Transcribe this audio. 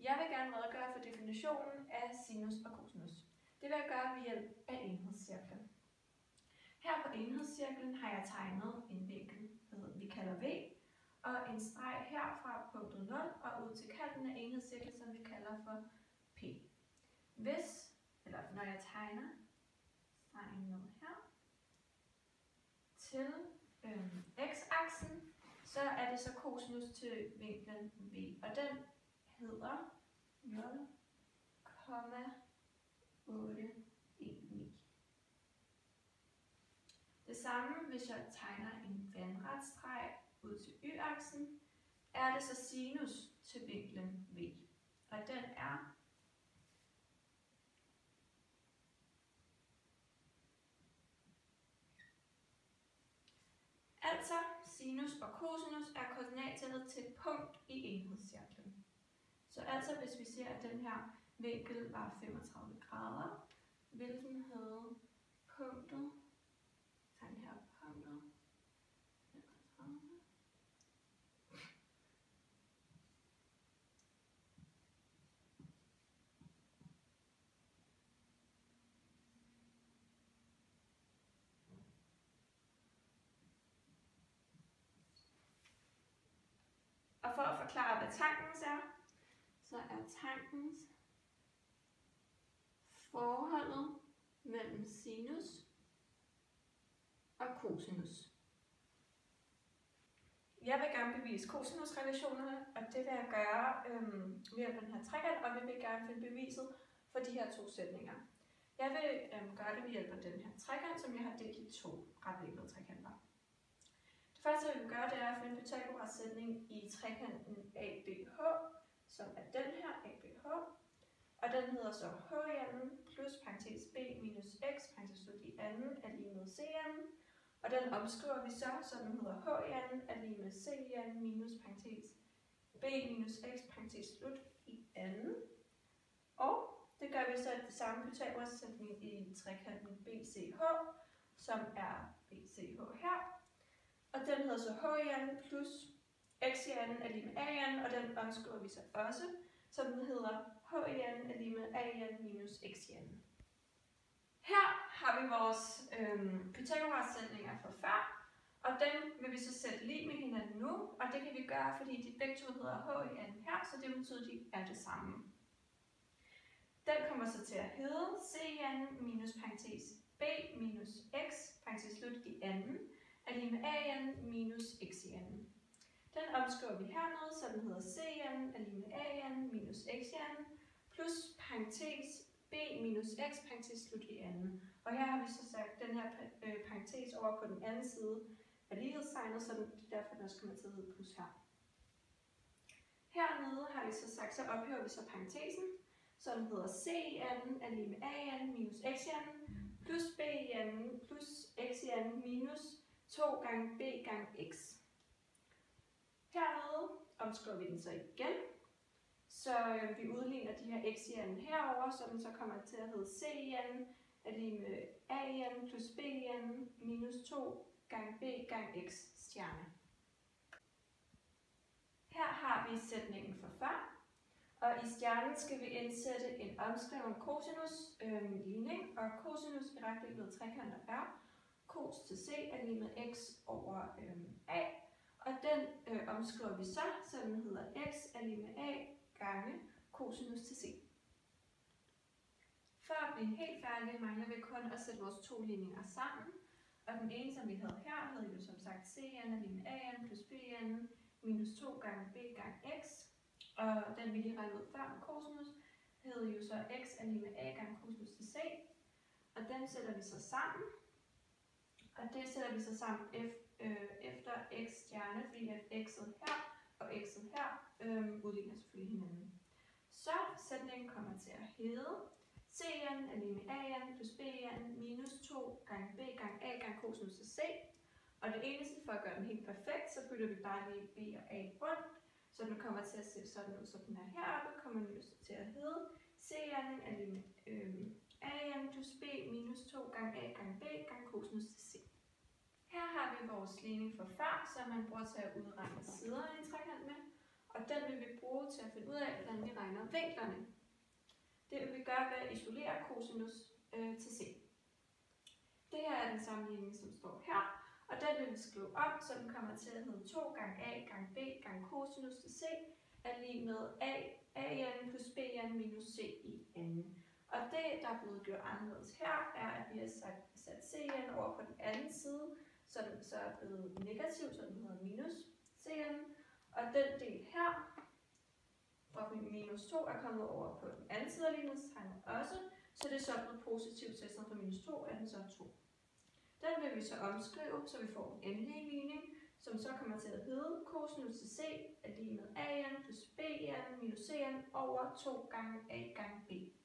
Jeg vil gerne redegøre for definitionen af sinus og cosinus. Det vil jeg gøre ved hjælp af enhedscirklen. Her på enhedscirklen har jeg tegnet en vinkel, vi kalder V, og en streg her fra punktet 0 og ud til kanten af enhedscirklen, som vi kalder for P. Når jeg tegner stregen ned her til x-aksen, så er det så cosinus til vinklen V, og den hedder 0,819. Det samme, hvis jeg tegner en vandret streg ud til y-aksen, er det så sinus til vinklen V, og den er altså sinus og cosinus er koordinattallet til et punkt i enhedscirklen. Så altså hvis vi ser, at den her vinkel var 35 grader, vil den have punktet, tegn her punktet, 35. Og for at forklare, hvad tankens er, så er tankens forholdet mellem sinus og cosinus. Jeg vil gerne bevise cosinusrelationerne, og det vil jeg gøre ved hjælp af den her trekant, og vi vil gerne finde beviset for de her to sætninger. Jeg vil gøre det ved hjælp af den her trekant, som jeg har delt i to retvinklede trekanter. Det første, jeg vil gøre, det er at finde Pythagoras sætning i trekanten ABH, som er den her ABH, og den hedder så h i anden plus parentes b minus x parentes slut i anden er lige med c i anden, og den omskriver vi så den hedder h i anden er lige med c i anden minus parentes b minus x parentes slut i anden, og det gør vi så det samme Pythagoras sætning i trekanten BCH, som er BCH her. Og den hedder så h i anden plus x i anden er lige med a i anden, og den omskriver vi så også, som den hedder h i anden er lige med a i anden minus x i anden. Her har vi vores Pythagoras sætninger fra før, og dem vil vi så sætte lige med hinanden nu, og det kan vi gøre, fordi de begge to hedder h i anden her, så det betyder, at de er det samme. Den kommer så til at hedde c i anden minus parentes b minus x parentes slut i anden er lige med a i anden minus x i anden. Den omskriver vi hernede, så den hedder c i anden er lige med a i anden minus x i anden, plus parentes b minus x parentes slut i anden. Og her har vi så sagt den her parentes over på den anden side af lighedstegnet, så det er derfor, den også kommer til at hedde plus her. Hernede har vi så sagt, så ophører vi så parentesen, så den hedder c i anden er lige med a i anden minus x i anden, plus b i anden plus x i anden minus 2 gange b gange x. Hernede omskriver vi den så igen, så vi udligner de her x i anden herover, så den så kommer til at hedde c i anden er lige med a i anden plus b i anden minus 2 gange b gange x stjerne. Her har vi sætningen fra før, og i stjernen skal vi indsætte en omskreven cosinus ligning, og cosinus i retvinklede trekanter er cos til c er lige med x over a, og den omskriver vi så den hedder x er lige med a gange cosinus til c. For at blive helt færdige mangler vi kun at sætte vores to ligninger sammen, og den ene, som vi havde her, havde jo som sagt c er lige med a plus b minus 2 gange b gange x, og den vi lige regnede ud før med cosinus, hed jo så x er lige med a gange cosinus til c, og den sætter vi så sammen. Og det sætter vi så sammen efter x stjerne, fordi at x'et her og x'et her udligner selvfølgelig hinanden. Så sætningen kommer til at hedde cn er lige med an plus bn minus 2 gange b gange a gange cosinus til c. Og det eneste for at gøre den helt perfekt, så bytter vi bare lige b og a rundt, så den kommer til at se sådan ud, som den er heroppe, kommer den til at hedde cn er lige med an plus b minus 2 gange a gange b gange cosinus til c. Her har vi vores ligning fra før, som man bruger til at udregne sider i en trekant med. og den vil vi bruge til at finde ud af, hvordan vi regner vinklerne. Det vil vi gøre ved at isolere cosinus til c. Det her er den sammenligning, som står her, og den vil vi skrive om, så den kommer til at hedde 2 gange a gange b gange cosinus til c er lige med a plus bn minus c i anden. Og det, der er blevet gjort anderledes her, er, at vi har sat cn over på den anden side, så den så er blevet negativ, så den hedder minus cn. Og den del her, fra minus 2, er kommet over på den anden side af ligningstegnet også, så det er så blevet positivt, så i stedet for minus 2 er den så 2. Den vil vi så omskrive, så vi får en endelig ligning, som så kommer til at hedde cosinus til c er lige med an plus bn minus cn over 2 gange a gange b.